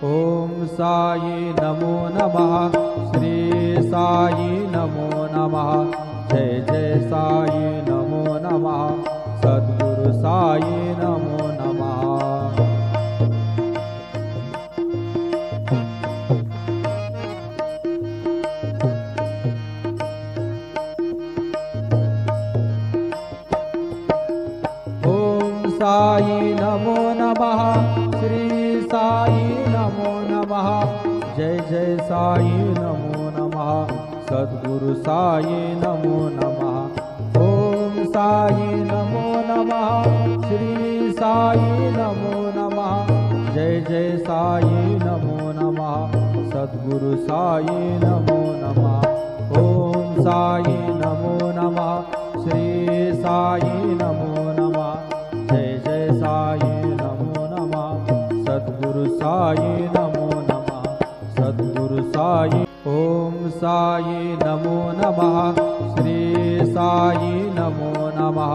ओम साई नमो नमः। श्री साई नमो नमः। जय जय साई नमो नमः। सद्गुरु साई नमो नमः। ओम साई नमो नमः। श्री साई नमो नमः। जय जय साई नमो नमः। सद्गुरु साई नमो नमः। ओम साई नमो नमः। श्री साई नमो नमः। जय जय साई नमो नमः। सद्गुरु साई नमो नमः। ओम साई नमो नमः। श्री साई नमो नमः। जय जय साई नमो नमः। सद्गुरु साई नमो नमः। सद्गुरु साई। ओम साई नमो नमः। श्री साई नमो नमः।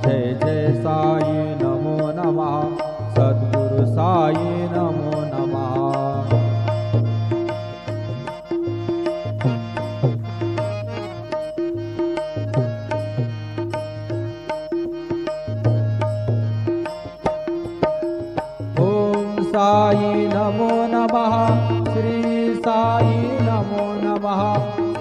जय जय साई नमो नमः। सद्गुरु साई नमो नमः। साई नमो नमः। श्री साई नमो नमः।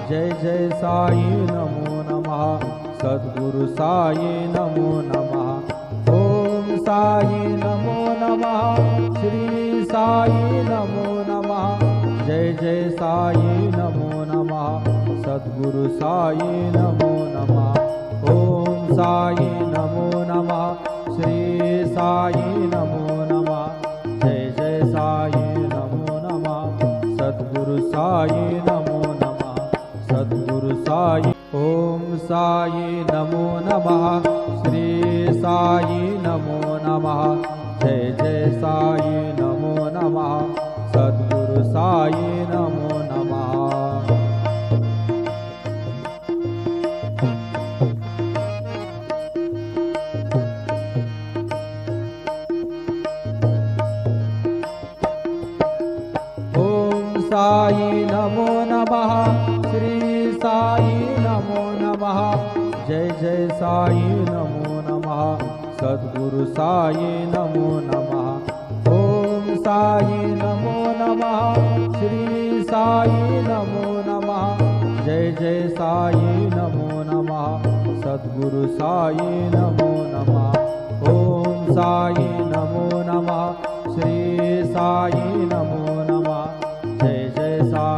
जय जय साई नमो नमः। सद्गुरु साई नमो नमः। ओम साई नमो नमः। श्री साई नमो नमः। जय जय साई नमो नमः। सद्गुरु साई नमो नमः। ओम साई नमो नमः। श्री साई नमो नमः। जय जय साई नमो नमः। सद्गुरु साई नमो नमः। सद्गुरु साई। ओम साई नमो नमः। श्री साई नमो नमः। जय जय साई नमो नमः। सद्गुरु साई नमो नमः। साई नमो नमः। श्री साई नमो नमः। जय जय साई नमो नमः। सद्गुरु साई नमो नमः। ओम साई नमो नमः। श्री साई नमो नमः। जय जय साई नमो नमः। सद्गुरु साई नमो नमः। ओम साई नमो नमः। श्री साई नमो नमः। जय जय साई।